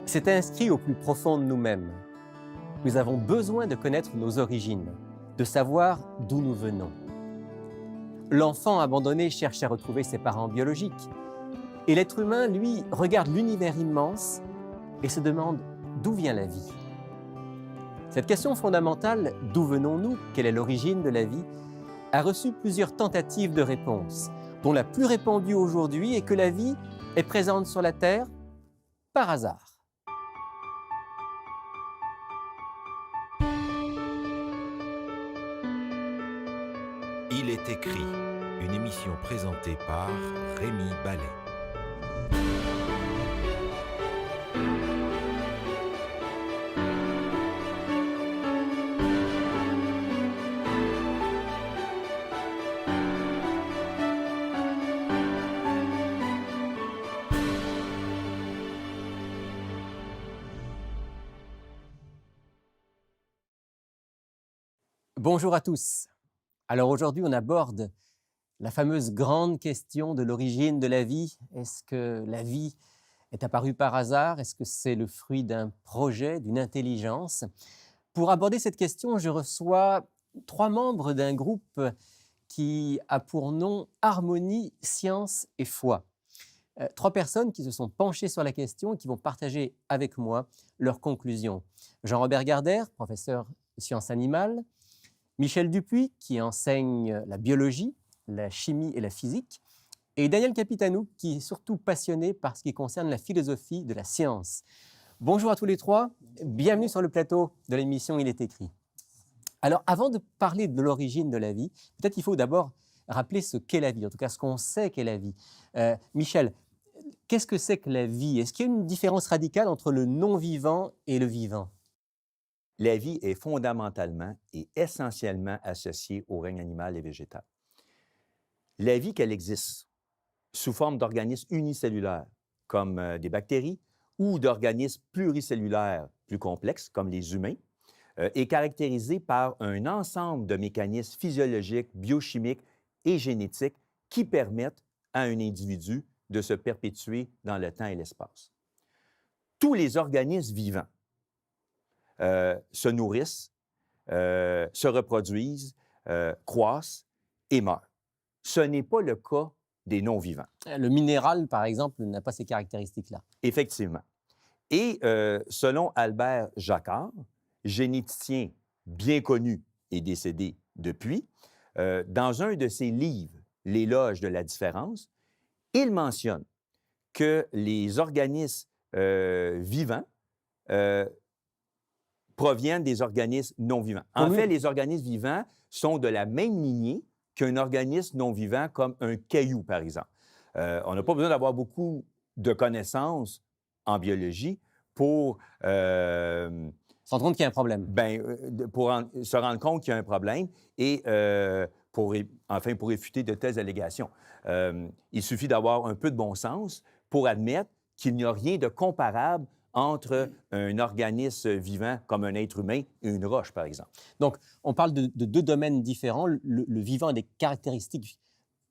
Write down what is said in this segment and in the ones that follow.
C'est inscrit au plus profond de nous-mêmes. Nous avons besoin de connaître nos origines, de savoir d'où nous venons. L'enfant abandonné cherche à retrouver ses parents biologiques. Et l'être humain, lui, regarde l'univers immense et se demande d'où vient la vie. Cette question fondamentale, d'où venons-nous, quelle est l'origine de la vie, a reçu plusieurs tentatives de réponse, dont la plus répandue aujourd'hui est que la vie est présente sur la Terre par hasard. Il est écrit, une émission présentée par Rémi Ballet. Bonjour à tous. Alors aujourd'hui, on aborde la fameuse grande question de l'origine de la vie. Est-ce que la vie est apparue par hasard? Est-ce que c'est le fruit d'un projet, d'une intelligence? Pour aborder cette question, je reçois 3 membres d'un groupe qui a pour nom Harmonie, Science et Foi. 3 personnes qui se sont penchées sur la question et qui vont partager avec moi leurs conclusions. Jean-Robert Gardère, professeur de sciences animales, Michel Dupuis, qui enseigne la biologie, la chimie et la physique, et Daniel Capitanou, qui est surtout passionné par ce qui concerne la philosophie de la science. Bonjour à tous les 3, bienvenue sur le plateau de l'émission Il est écrit. Alors, avant de parler de l'origine de la vie, peut-être il faut d'abord rappeler ce qu'est la vie, en tout cas ce qu'on sait qu'est la vie. Michel, qu'est-ce que c'est que la vie? Est-ce qu'il y a une différence radicale entre le non-vivant et le vivant? La vie est fondamentalement et essentiellement associée au règne animal et végétal. La vie, qu'elle existe sous forme d'organismes unicellulaires, comme des bactéries, ou d'organismes pluricellulaires plus complexes, comme les humains, est caractérisée par un ensemble de mécanismes physiologiques, biochimiques et génétiques qui permettent à un individu de se perpétuer dans le temps et l'espace. Tous les organismes vivants se nourrissent, se reproduisent, croissent et meurent. Ce n'est pas le cas des non-vivants. Le minéral, par exemple, n'a pas ces caractéristiques-là. Effectivement. Et selon Albert Jacquard, généticien bien connu et décédé depuis, dans un de ses livres, L'éloge de la différence, il mentionne que les organismes vivants proviennent des organismes non-vivants. En fait, les organismes vivants sont de la même lignée qu'un organisme non-vivant comme un caillou, par exemple. On n'a pas besoin d'avoir beaucoup de connaissances en biologie pour Se rendre compte qu'il y a un problème. Se rendre compte qu'il y a un problème et pour réfuter de telles allégations. Il suffit d'avoir un peu de bon sens pour admettre qu'il n'y a rien de comparable entre un organisme vivant comme un être humain et une roche, par exemple. Donc, on parle de 2 domaines différents. Le vivant a des caractéristiques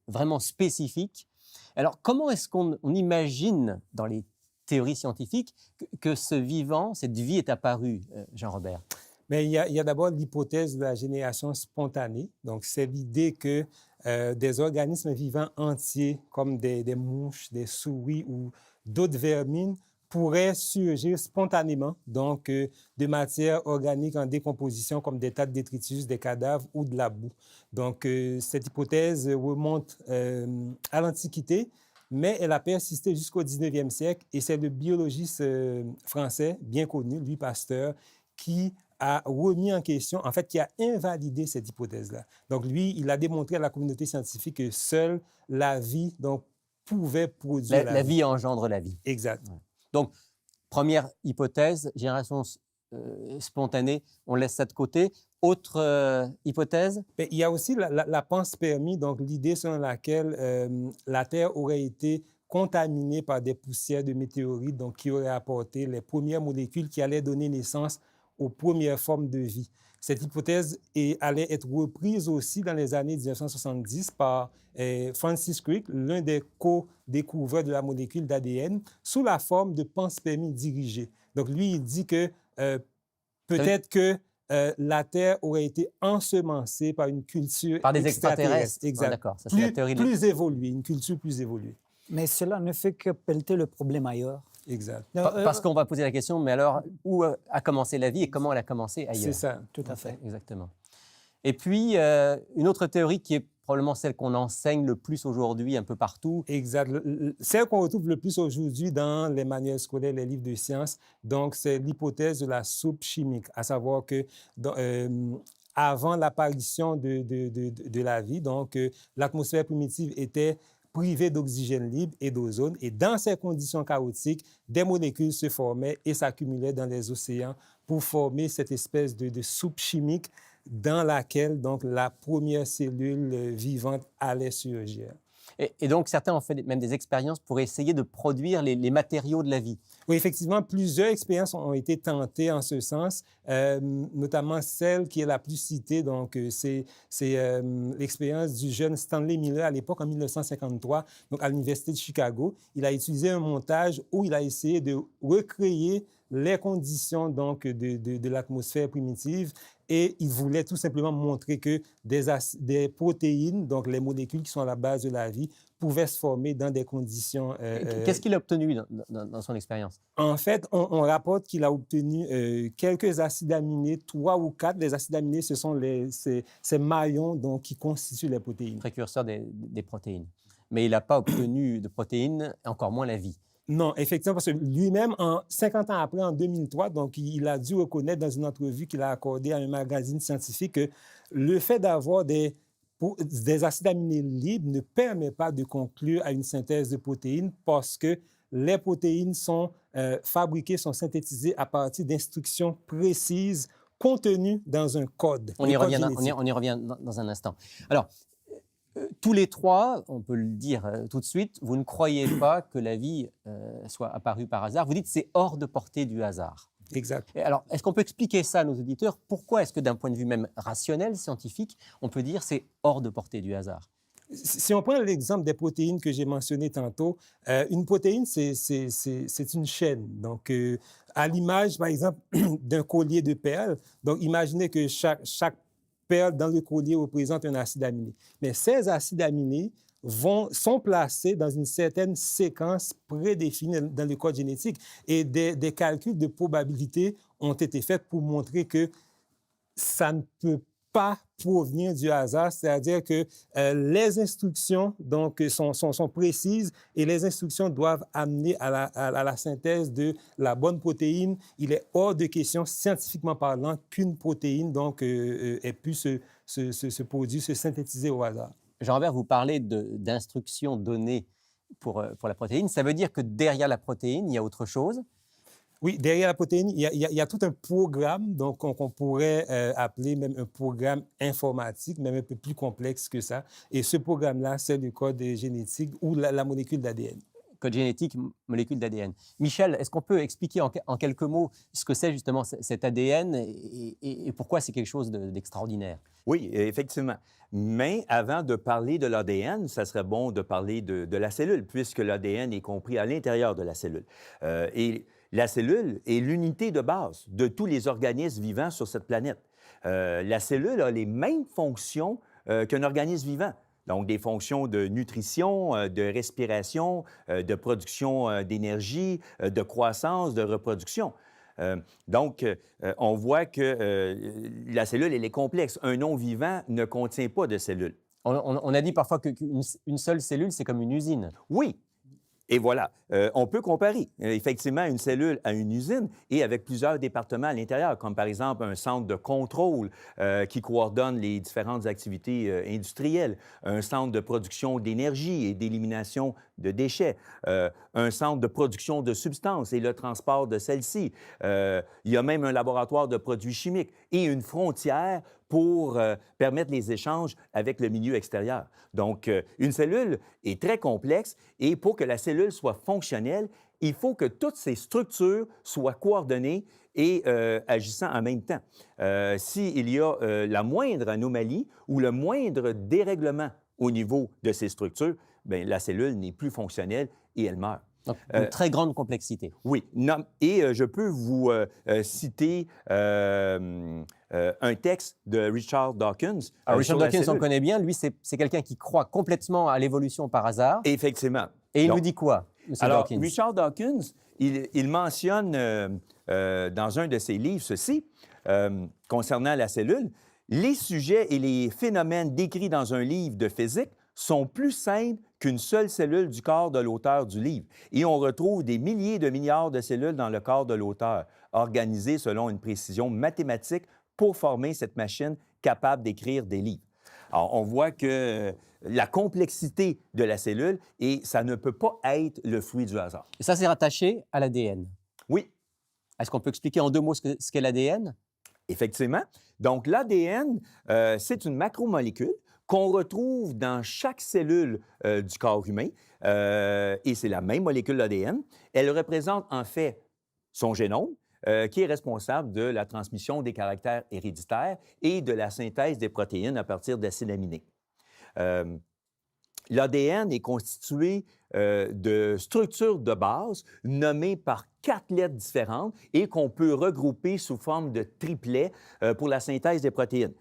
vraiment spécifiques. Alors, comment est-ce qu'on imagine, dans les théories scientifiques, que ce vivant, cette vie est apparue, Jean-Robert? Mais il y a d'abord l'hypothèse de la génération spontanée. Donc, c'est l'idée que des organismes vivants entiers, comme des mouches, des souris ou d'autres vermines, pourraient surgir spontanément, donc de matière organique en décomposition, comme des tas de détritus, des cadavres ou de la boue. Donc, cette hypothèse remonte à l'Antiquité, mais elle a persisté jusqu'au 19e siècle, et c'est le biologiste français, bien connu, Louis Pasteur, qui a remis en question, en fait, qui a invalidé cette hypothèse-là. Donc, lui, il a démontré à la communauté scientifique que seule la vie donc, pouvait produire la vie engendre la vie. Exact. Ouais. Donc, première hypothèse, génération spontanée, on laisse ça de côté. Autre hypothèse? Bien, il y a aussi la panspermie, donc l'idée selon laquelle la Terre aurait été contaminée par des poussières de météorites, donc qui auraient apporté les premières molécules qui allaient donner naissance aux premières formes de vie. Cette hypothèse allait être reprise aussi dans les années 1970 par Francis Crick, l'un des co-découvreurs de la molécule d'ADN, sous la forme de panspermie dirigée. Donc, lui, il dit que peut-être que la Terre aurait été ensemencée par une culture par des extraterrestres. Exact. Ah, d'accord, ça c'est la théorie. Plus évoluée, une culture plus évoluée. Mais cela ne fait que pelleter le problème ailleurs. Exact. Parce qu'on va poser la question, mais alors, où a commencé la vie et comment elle a commencé ailleurs? C'est ça. Tout à fait. Exactement. Et puis, une autre théorie qui est probablement celle qu'on enseigne le plus aujourd'hui un peu partout. Exact. Celle qu'on retrouve le plus aujourd'hui dans les manuels scolaires, les livres de sciences, donc c'est l'hypothèse de la soupe chimique, à savoir que avant l'apparition de la vie, donc l'atmosphère primitive était privée d'oxygène libre et d'ozone. Et dans ces conditions chaotiques, des molécules se formaient et s'accumulaient dans les océans pour former cette espèce de soupe chimique dans laquelle donc, la première cellule vivante allait surgir. Et donc, certains ont fait même des expériences pour essayer de produire les matériaux de la vie. Oui, effectivement, plusieurs expériences ont été tentées en ce sens, notamment celle qui est la plus citée. Donc, c'est l'expérience du jeune Stanley Miller à l'époque, en 1953, donc à l'Université de Chicago. Il a utilisé un montage où il a essayé de recréer les conditions donc, de l'atmosphère primitive et il voulait tout simplement montrer que des protéines, donc les molécules qui sont à la base de la vie, pouvaient se former dans des conditions... Qu'est-ce qu'il a obtenu dans son expérience? En fait, on rapporte qu'il a obtenu quelques acides aminés, 3 ou 4. Les acides aminés, ce sont ces maillons donc, qui constituent les protéines. Précurseurs des protéines. Mais il n'a pas obtenu de protéines, encore moins la vie. Non, effectivement, parce que lui-même, 50 ans après, en 2003, donc, il a dû reconnaître dans une entrevue qu'il a accordée à un magazine scientifique que le fait d'avoir des acides aminés libres ne permet pas de conclure à une synthèse de protéines parce que les protéines sont fabriquées, sont synthétisées à partir d'instructions précises contenues dans un code. On y revient dans un instant. Alors, tous les trois, on peut le dire tout de suite, vous ne croyez pas que la vie soit apparue par hasard. Vous dites que c'est hors de portée du hasard. Exact. Et alors, est-ce qu'on peut expliquer ça à nos auditeurs? Pourquoi est-ce que d'un point de vue même rationnel, scientifique, on peut dire que c'est hors de portée du hasard? Si on prend l'exemple des protéines que j'ai mentionnées tantôt, une protéine, c'est une chaîne. Donc, à l'image, par exemple, d'un collier de perles, donc imaginez que chaque perle dans le collier représente un acide aminé. Mais ces acides aminés sont placés dans une certaine séquence prédéfinie dans le code génétique et des calculs de probabilité ont été faits pour montrer que ça ne peut pas provenir du hasard, c'est-à-dire que les instructions donc, sont précises et les instructions doivent amener à la synthèse de la bonne protéine. Il est hors de question, scientifiquement parlant, qu'une protéine donc, ait pu se produire, se synthétiser au hasard. Jean-Robert, vous parlez d'instructions données pour la protéine. Ça veut dire que derrière la protéine, il y a autre chose? Oui, derrière la protéine, il y a tout un programme qu'on pourrait appeler même un programme informatique, même un peu plus complexe que ça. Et ce programme-là, c'est le code génétique ou la molécule d'ADN. Code génétique, molécule d'ADN. Michel, est-ce qu'on peut expliquer en quelques mots ce que c'est justement cet ADN et pourquoi c'est quelque chose d'extraordinaire? Oui, effectivement. Mais avant de parler de l'ADN, ça serait bon de parler de la cellule, puisque l'ADN est compris à l'intérieur de la cellule. Et la cellule est l'unité de base de tous les organismes vivants sur cette planète. La cellule a les mêmes fonctions qu'un organisme vivant. Donc, des fonctions de nutrition, de respiration, de production d'énergie, de croissance, de reproduction. Donc, on voit que la cellule, elle est complexe. Un non-vivant ne contient pas de cellules. On a dit parfois qu'une seule cellule, c'est comme une usine. Oui. Et voilà, on peut comparer effectivement une cellule à une usine et avec plusieurs départements à l'intérieur, comme par exemple un centre de contrôle qui coordonne les différentes activités industrielles, un centre de production d'énergie et d'élimination de déchets, un centre de production de substances et le transport de celles-ci. Il y a même un laboratoire de produits chimiques et une frontière pour permettre les échanges avec le milieu extérieur. Donc, une cellule est très complexe et pour que la cellule soit fonctionnelle, il faut que toutes ces structures soient coordonnées et agissant en même temps. S'il y a la moindre anomalie ou le moindre dérèglement au niveau de ces structures, bien, la cellule n'est plus fonctionnelle et elle meurt. Donc, une très grande complexité. Oui, non, et je peux vous citer un texte de Richard Dawkins. Alors, Richard sur la Dawkins, on cellule. le connaît bien. Lui, c'est quelqu'un qui croit complètement à l'évolution par hasard. Effectivement. Et il Donc, nous dit quoi, M. alors, Dawkins? Richard Dawkins, il mentionne dans un de ses livres ceci, concernant la cellule, les sujets et les phénomènes décrits dans un livre de physique sont plus simples qu'une seule cellule du corps de l'auteur du livre. Et on retrouve des milliers de milliards de cellules dans le corps de l'auteur, organisées selon une précision mathématique pour former cette machine capable d'écrire des livres. Alors, on voit que la complexité de la cellule, et ça ne peut pas être le fruit du hasard. Et ça, c'est rattaché à l'ADN. Oui, Est-ce qu'on peut expliquer en 2 mots ce qu'est l'ADN? effectivement. Donc, l'ADN, c'est une macromolécule qu'on retrouve dans chaque cellule du corps humain, et c'est la même molécule d'ADN. Elle représente en fait son génome, qui est responsable de la transmission des caractères héréditaires et de la synthèse des protéines à partir d'acides aminés. L'ADN est constitué de structures de base nommées par 4 lettres différentes et qu'on peut regrouper sous forme de triplets pour la synthèse des protéines,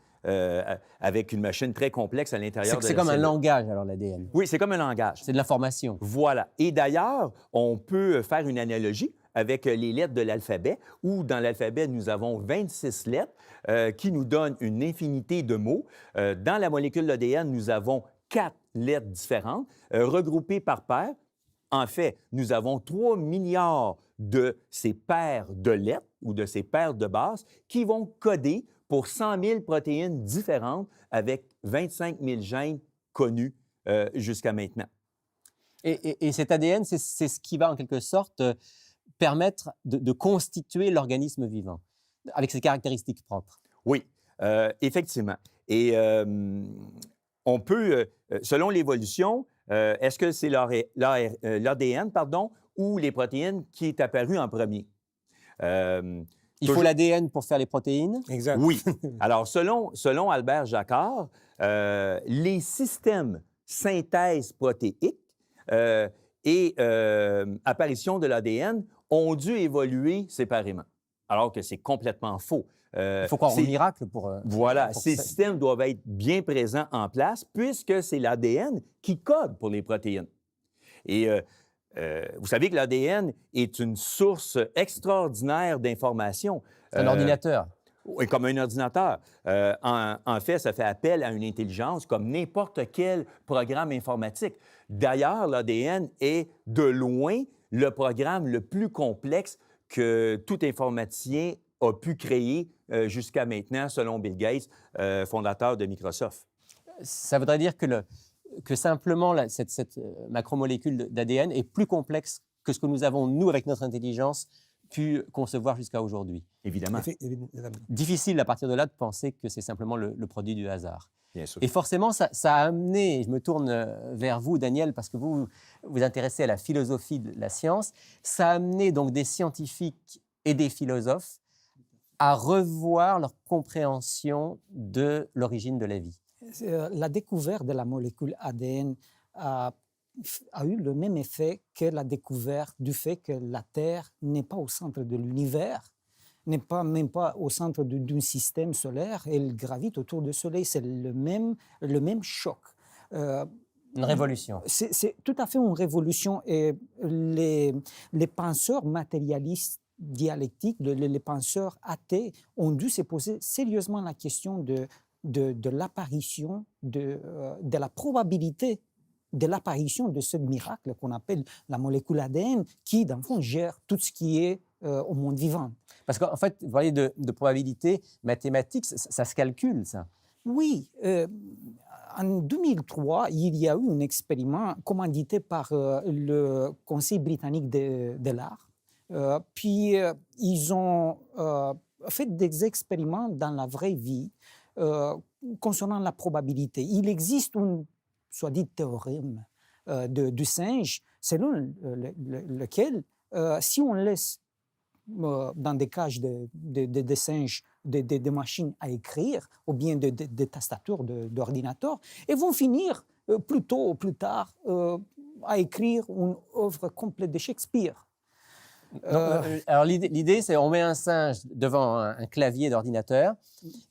avec une machine très complexe à l'intérieur de la C'est comme un cellule. langage, alors, l'ADN. Oui, c'est comme un langage. C'est de l'information. Voilà. Et d'ailleurs, on peut faire une analogie avec les lettres de l'alphabet, où dans l'alphabet, nous avons 26 lettres qui nous donnent une infinité de mots. Dans la molécule d'ADN, nous avons 4 lettres différentes, regroupées par paires. En fait, nous avons 3 milliards de ces paires de lettres ou de ces paires de bases qui vont coder pour 100 000 protéines différentes avec 25 000 gènes connus jusqu'à maintenant. Et cet ADN, c'est ce qui va en quelque sorte permettre de constituer l'organisme vivant, avec ses caractéristiques propres. Oui, effectivement. Et on peut, selon l'évolution, est-ce que c'est l'ADN, ou les protéines qui est apparu en premier? Il faut l'ADN pour faire les protéines. Exact. Oui. Alors, selon Albert Jacquard, les systèmes synthèse protéique et apparition de l'ADN ont dû évoluer séparément, alors que c'est complètement faux. Il faut croire au miracle pour... Voilà, pour ces ça. systèmes doivent être bien présents en place puisque c'est l'ADN qui code pour les protéines. Et vous savez que l'ADN est une source extraordinaire d'informations. C'est un ordinateur. Oui, comme un ordinateur. En fait, ça fait appel à une intelligence comme n'importe quel programme informatique. D'ailleurs, l'ADN est de loin le programme le plus complexe que tout informaticien a pu créer jusqu'à maintenant, selon Bill Gates, fondateur de Microsoft. Ça voudrait dire que simplement cette macromolécule d'ADN est plus complexe que ce que nous avons, nous, avec notre intelligence, pu concevoir jusqu'à aujourd'hui. Évidemment, Difficile à partir de là de penser que c'est simplement le produit du hasard. bien sûr. Et forcément, ça a amené, je me tourne vers vous, Daniel, parce que vous vous intéressez à la philosophie de la science, ça a amené donc des scientifiques et des philosophes à revoir leur compréhension de l'origine de la vie. La découverte de la molécule ADN a eu le même effet que la découverte du fait que la Terre n'est pas au centre de l'univers, n'est pas même pas au centre d'un système solaire, elle gravite autour du Soleil. C'est le même choc. Une révolution. C'est tout à fait une révolution. Et les penseurs matérialistes dialectiques, les penseurs athées ont dû se poser sérieusement la question de l'apparition, de la probabilité de l'apparition de ce miracle qu'on appelle la molécule ADN, qui, dans le fond, gère tout ce qui est au monde vivant. Parce qu'en fait, vous parlez de probabilité mathématique, ça se calcule, ça. Oui. En 2003, il y a eu un expériment commandité par le Conseil britannique de l'art. Puis, ils ont fait des expériments dans la vraie vie concernant la probabilité. Il existe un, soit dit, théorème du singe selon lequel si on laisse dans des cages de singes, des machines à écrire, ou bien des tastatures d'ordinateur, et vont finir plus tôt ou plus tard à écrire une œuvre complète de Shakespeare. Alors l'idée, c'est on met un singe devant un clavier d'ordinateur,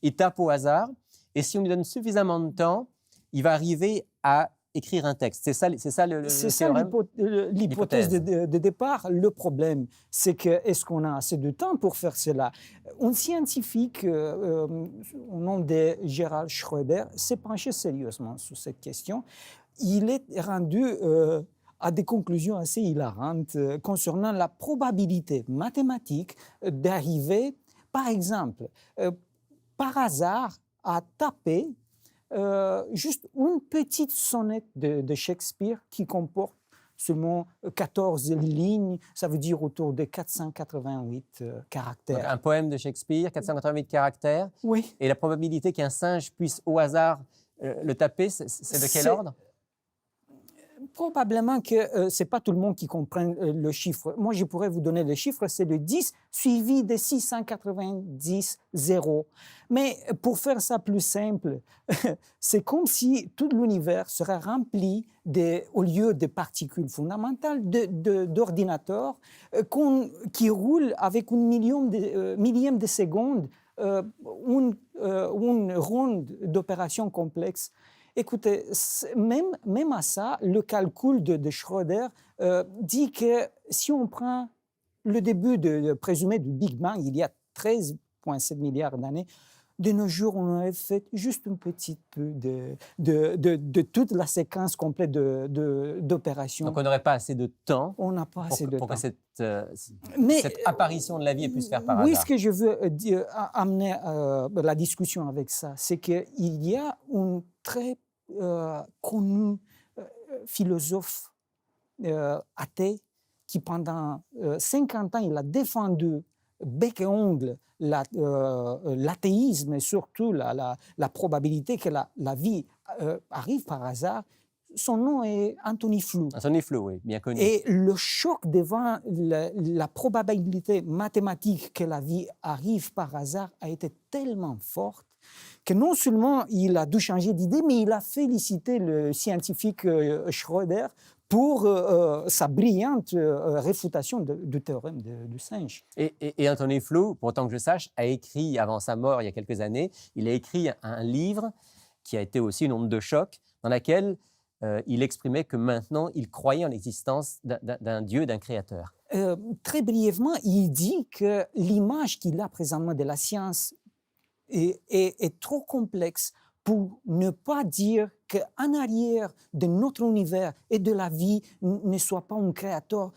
il tape au hasard, et si on lui donne suffisamment de temps, il va arriver à écrire un texte. C'est ça le théorème? L'hypothèse de départ. Le problème, c'est que est-ce qu'on a assez de temps pour faire cela? Un scientifique au nom de Gerald Schroeder s'est penché sérieusement sur cette question. Il est rendu à des conclusions assez hilarantes concernant la probabilité mathématique d'arriver, par exemple, par hasard, à taper juste une petite sonnette de Shakespeare qui comporte seulement 14 lignes, ça veut dire autour de 488 caractères. Donc, un poème de Shakespeare, 488 caractères. Oui. Et la probabilité qu'un singe puisse au hasard le taper, c'est de quel ordre? Probablement que ce n'est pas tout le monde qui comprend le chiffre. Moi, je pourrais vous donner le chiffre, c'est le 10 suivi de 690 zéros. Mais pour faire ça plus simple, c'est comme si tout l'univers serait rempli, au lieu de particules fondamentales, d'ordinateurs qui roulent avec une millième de seconde une ronde d'opérations complexes. Écoutez, même à ça, le calcul de Schroeder dit que si on prend le début présumé du Big Bang, il y a 13,7 milliards d'années, de nos jours, on aurait fait juste un petit peu de toute la séquence complète d'opérations. Donc on n'aurait pas assez de temps pour que cette apparition de la vie ait pu se faire par hasard. Oui, ce que je veux amener la discussion avec ça, c'est qu'il y a un très connu philosophe athée qui, pendant 50 ans, il a défendu bec et ongle l'athéisme et surtout la probabilité que la vie arrive par hasard. Son nom est Anthony Flew. Anthony Flew, oui, bien connu. Et le choc devant la probabilité mathématique que la vie arrive par hasard a été tellement forte que non seulement il a dû changer d'idée, mais il a félicité le scientifique Schroeder pour sa brillante réfutation du théorème du singe. Et Anthony Flew, pour autant que je sache, a écrit, avant sa mort il y a quelques années, il a écrit un livre qui a été aussi une onde de choc, dans laquelle il exprimait que maintenant, il croyait en l'existence d'un Dieu, d'un créateur. Très brièvement, il dit que l'image qu'il a présentement de la science est trop complexe pour ne pas dire qu'en arrière de notre univers et de la vie ne soit pas un créateur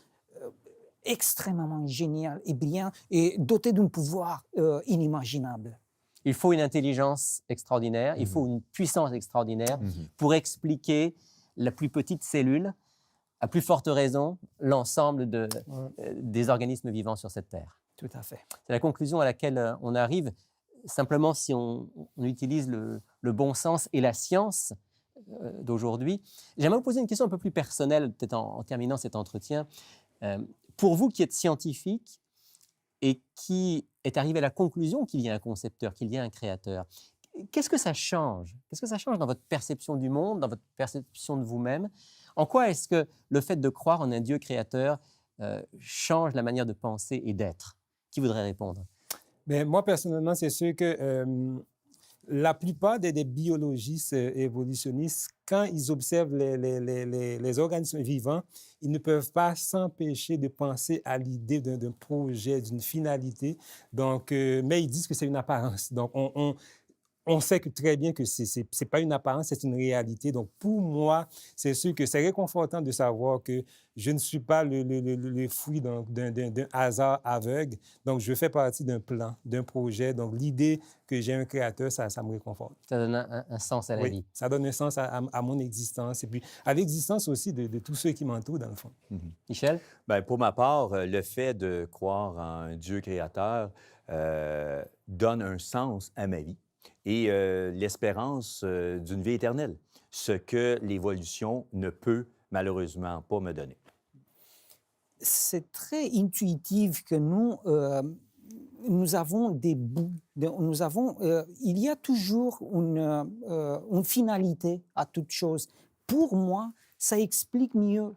extrêmement génial et brillant et doté d'un pouvoir inimaginable. Il faut une intelligence extraordinaire, il faut une puissance extraordinaire pour expliquer la plus petite cellule, à plus forte raison, l'ensemble des organismes vivants sur cette Terre. Tout à fait. C'est la conclusion à laquelle on arrive. Simplement, si on utilise le bon sens et la science d'aujourd'hui. J'aimerais vous poser une question un peu plus personnelle, peut-être en terminant cet entretien. Pour vous qui êtes scientifique et qui est arrivé à la conclusion qu'il y a un concepteur, qu'il y a un créateur, qu'est-ce que ça change? Qu'est-ce que ça change dans votre perception du monde, dans votre perception de vous-même? En quoi est-ce que le fait de croire en un Dieu créateur change la manière de penser et d'être? Qui voudrait répondre? Bien, moi, personnellement, c'est sûr que la plupart des biologistes évolutionnistes, quand ils observent les organismes vivants, ils ne peuvent pas s'empêcher de penser à l'idée d'un projet, d'une finalité. Donc, mais ils disent que c'est une apparence. Donc, on sait très bien que ce n'est pas une apparence, c'est une réalité. Donc, pour moi, c'est sûr que c'est réconfortant de savoir que je ne suis pas le fruit d'un hasard aveugle. Donc, je fais partie d'un plan, d'un projet. Donc, l'idée que j'ai un créateur, ça me réconforte. Ça donne un sens à la vie. Ça donne un sens à mon existence et puis à l'existence aussi de tous ceux qui m'entourent, dans le fond. Michel? Bien, pour ma part, le fait de croire en un Dieu créateur donne un sens à ma vie et l'espérance d'une vie éternelle, ce que l'évolution ne peut malheureusement pas me donner. c'est très intuitif que nous avons des bouts. Il y a toujours une finalité à toute chose. Pour moi, ça explique mieux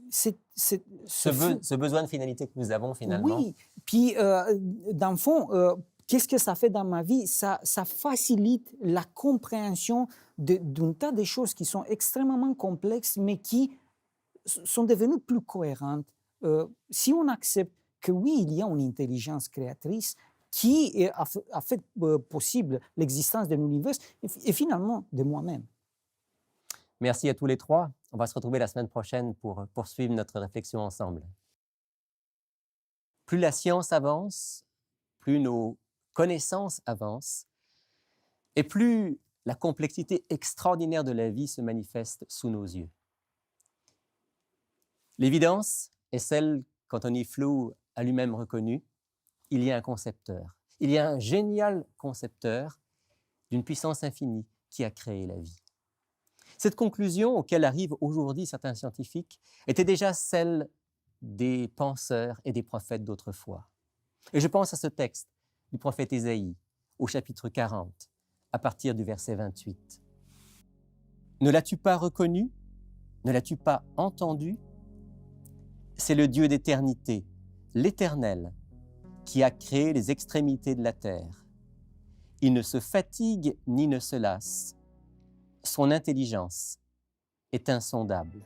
ce besoin de finalité que nous avons finalement. Oui, puis dans le fond, qu'est-ce que ça fait dans ma vie? Ça facilite la compréhension d'un tas de choses qui sont extrêmement complexes, mais qui sont devenues plus cohérentes. Si on accepte que oui, il y a une intelligence créatrice qui a fait possible l'existence de l'univers et finalement de moi-même. Merci à tous les trois. On va se retrouver la semaine prochaine pour poursuivre notre réflexion ensemble. Plus la science avance, plus nos connaissances avancent, et plus la complexité extraordinaire de la vie se manifeste sous nos yeux. L'évidence est celle qu'Anthony Flew a lui-même reconnue. Il y a un concepteur. Il y a un génial concepteur d'une puissance infinie qui a créé la vie. Cette conclusion auquel arrivent aujourd'hui certains scientifiques était déjà celle des penseurs et des prophètes d'autrefois. Et je pense à ce texte du prophète Ésaïe, au chapitre 40, à partir du verset 28. « Ne l'as-tu pas reconnu? Ne l'as-tu pas entendu? C'est le Dieu d'éternité, l'Éternel, qui a créé les extrémités de la terre. Il ne se fatigue ni ne se lasse. Son intelligence est insondable. »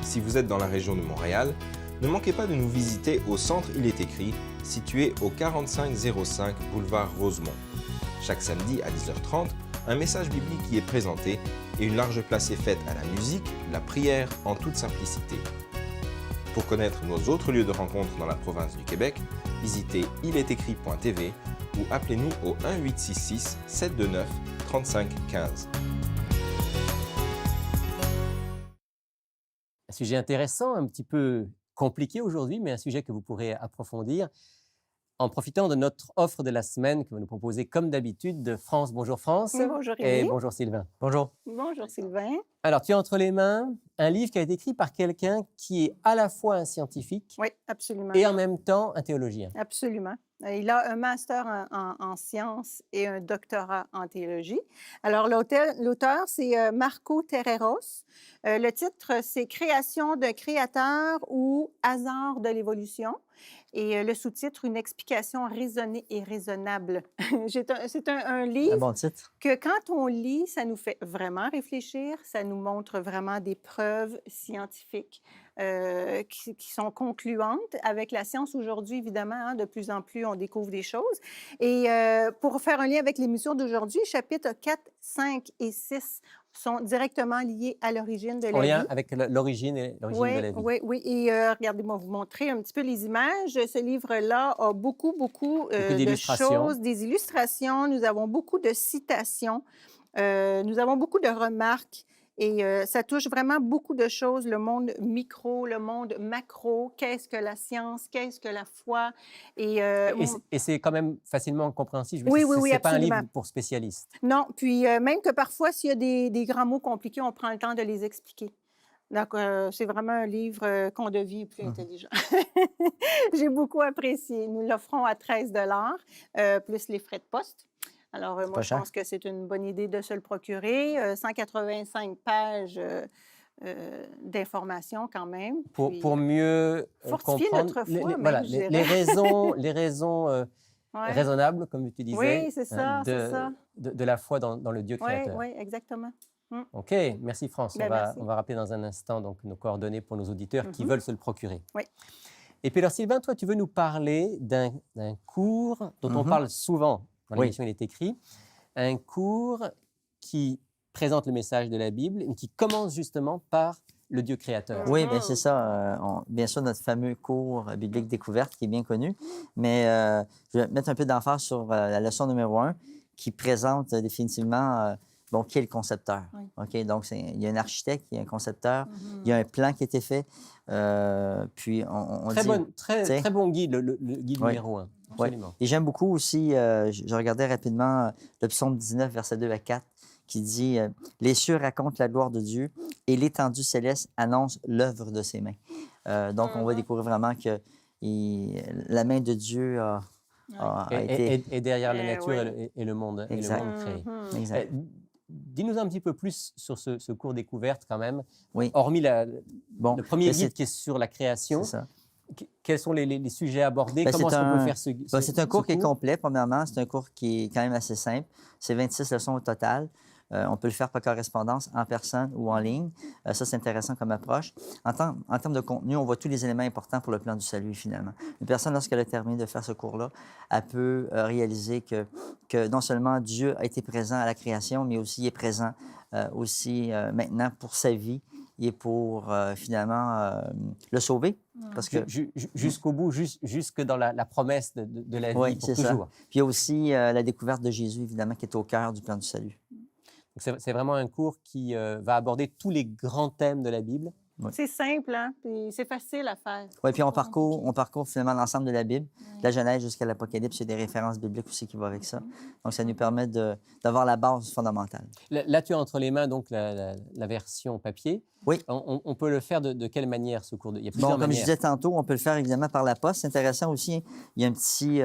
Si vous êtes dans la région de Montréal, ne manquez pas de nous visiter au centre Il est écrit, situé au 4505 boulevard Rosemont. Chaque samedi à 10h30, un message biblique y est présenté et une large place est faite à la musique, la prière en toute simplicité. Pour connaître nos autres lieux de rencontre dans la province du Québec, visitez ilestécrit.tv ou appelez-nous au 1-866-729-3515. Un sujet intéressant, un petit peu compliqué aujourd'hui, mais un sujet que vous pourrez approfondir en profitant de notre offre de la semaine que va nous proposer, comme d'habitude, France. Bonjour France. Bonjour Et Rémi. bonjour Sylvain. Bonjour. Bonjour Sylvain. Alors, tu as entre les mains un livre qui a été écrit par quelqu'un qui est à la fois un scientifique Oui, absolument. et en même temps un théologien. Absolument. Il a un master en sciences et un doctorat en théologie. Alors, l'auteur, c'est Marco Terreros. Le titre, c'est « Création d'un créateur ou hasard de l'évolution ». Et le sous-titre, « Une explication raisonnée et raisonnable ». C'est un livre Un bon titre. que quand on lit, ça nous fait vraiment réfléchir, ça nous montre vraiment des preuves scientifiques qui sont concluantes. Avec la science aujourd'hui, évidemment, hein, de plus en plus, on découvre des choses. Et pour faire un lien avec l'émission d'aujourd'hui, chapitres 4, 5 et 6 sont directement liés à l'origine de la vie. En lien avec l'origine de la vie. Oui. Et regardez-moi vous montrer un petit peu les images. Ce livre-là a beaucoup de choses, des illustrations. Nous avons beaucoup de citations. Nous avons beaucoup de remarques. Et ça touche vraiment beaucoup de choses, le monde micro, le monde macro, qu'est-ce que la science, qu'est-ce que la foi. Et c'est quand même facilement compréhensible. Oui, c'est pas un absolument. livre pour spécialistes. Non, puis même que parfois, s'il y a des grands mots compliqués, on prend le temps de les expliquer. Donc, c'est vraiment un livre qu'on devient plus intelligent. J'ai beaucoup apprécié. Nous l'offrons à 13 $ plus les frais de poste. Alors, moi, je pense que c'est une bonne idée de se le procurer. 185 pages d'informations quand même. Pour mieux fortifier comprendre notre foi, les raisons raisonnables, comme tu disais, oui, c'est ça, de la foi dans le Dieu créateur. Oui, exactement. OK, merci France. Merci. On va rappeler dans un instant donc, nos coordonnées pour nos auditeurs qui veulent se le procurer. Oui. Et puis alors, Sylvain, toi, tu veux nous parler d'un cours dont on parle souvent dans l'émission Il est écrit, un cours qui présente le message de la Bible et qui commence justement par le Dieu créateur. Oui, bien c'est ça. Bien sûr, notre fameux cours biblique découverte qui est bien connu, mais je vais mettre un peu d'emphase sur la leçon numéro 1 qui présente définitivement qui est le concepteur. Oui. OK? Donc, il y a un architecte, il y a un concepteur, il y a un plan qui a été fait. Puis, on très, dit... très bon guide, le guide oui. numéro 1. Absolument. Oui. Et j'aime beaucoup aussi, je regardais rapidement le psaume 19, versets 2 à 4, qui dit les cieux racontent la gloire de Dieu et l'étendue céleste annonce l'œuvre de ses mains. Donc, on va découvrir vraiment que la main de Dieu a été... Et derrière la nature et le monde, exact. Et le monde créé. Exact. Dis-nous un petit peu plus sur ce cours découverte quand même. Oui. Hormis le premier guide qui est sur la création. C'est ça. Quels sont les sujets abordés? Comment est-ce qu'on peut faire ce c'est un cours qui est complet, premièrement. C'est un cours qui est quand même assez simple. C'est 26 leçons au total. On peut le faire par correspondance, en personne ou en ligne. Ça, c'est intéressant comme approche. En termes de contenu, on voit tous les éléments importants pour le plan du salut, finalement. Une personne, lorsqu'elle a terminé de faire ce cours-là, elle peut réaliser que non seulement Dieu a été présent à la création, mais aussi il est présent aussi maintenant pour sa vie et pour finalement le sauver. Parce que... Jusqu'au bout, jusque dans la promesse de la vie, oui, pour toujours. Ça. Puis il y a aussi la découverte de Jésus, évidemment, qui est au cœur du plan du salut. C'est vraiment un cours qui va aborder tous les grands thèmes de la Bible. Oui. C'est simple, hein? Puis c'est facile à faire. Oui, puis on parcourt finalement l'ensemble de la Bible, de la Genèse jusqu'à l'Apocalypse. Il y a des références bibliques aussi qui vont avec ça. Donc, ça nous permet d'avoir la base fondamentale. Là, tu as entre les mains donc la version papier. Oui. On peut le faire de quelle manière, ce cours? Il y a plusieurs comme manières. je disais tantôt, on peut le faire évidemment par la poste. C'est intéressant aussi. Il y a un petit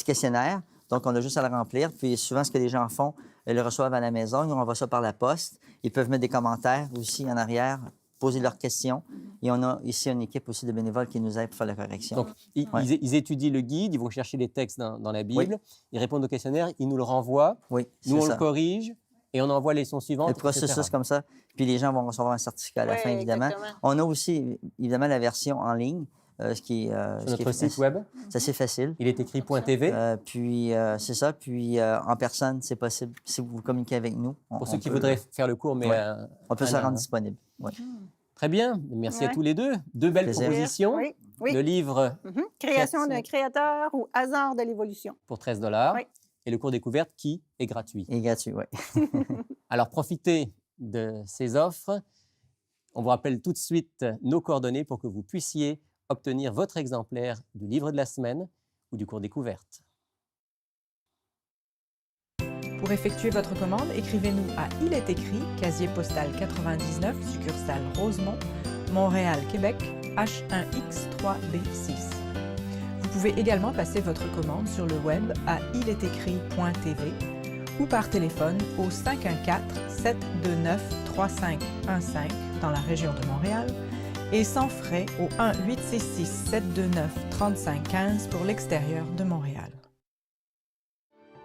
questionnaire. Donc, on a juste à le remplir. Puis souvent, ce que les gens font, ils le reçoivent à la maison. Ils envoient ça par la poste. Ils peuvent mettre des commentaires aussi en arrière, poser leurs questions. Et on a ici une équipe aussi de bénévoles qui nous aide pour faire la correction. Donc, ils étudient le guide, ils vont chercher les textes dans la Bible, ils répondent au questionnaire, ils nous le renvoient, nous, on le corrige et on envoie les leçons suivantes. Le processus comme ça. Puis les gens vont recevoir un certificat à la fin, évidemment. Exactement. On a aussi, évidemment, la version en ligne. Sur notre site web. C'est assez facile. Il est écrit .tv. Puis, c'est ça. Puis, en personne, c'est possible. Si vous communiquez avec nous. Pour ceux qui voudraient faire le cours, mais... on peut se rendre disponible. Oui. Très bien. Merci à tous les deux. Deux belles propositions. Oui. Le livre... Création d'un créateur ou hasard de l'évolution. Pour $13. Oui. Et le cours découverte qui est gratuit. Et gratuit, oui. Alors, profitez de ces offres. On vous rappelle tout de suite nos coordonnées pour que vous puissiez obtenir votre exemplaire du livre de la semaine ou du cours découverte. Pour effectuer votre commande, écrivez-nous à Il est écrit, casier postal 99, succursale Rosemont, Montréal, Québec, H1X3B6. Vous pouvez également passer votre commande sur le web à ilétécrit.tv ou par téléphone au 514-729-3515 dans la région de Montréal et sans frais au 1-866-729-3515 pour l'extérieur de Montréal.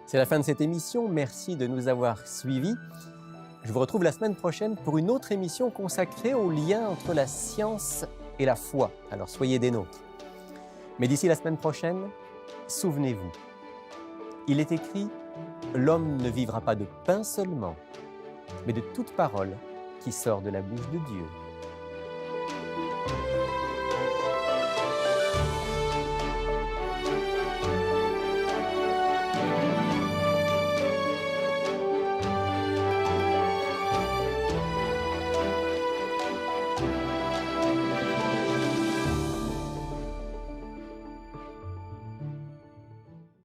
C'est la fin de cette émission. Merci de nous avoir suivis. Je vous retrouve la semaine prochaine pour une autre émission consacrée au lien entre la science et la foi. Alors soyez des nôtres. Mais d'ici la semaine prochaine, souvenez-vous, il est écrit « L'homme ne vivra pas de pain seulement, mais de toute parole qui sort de la bouche de Dieu ».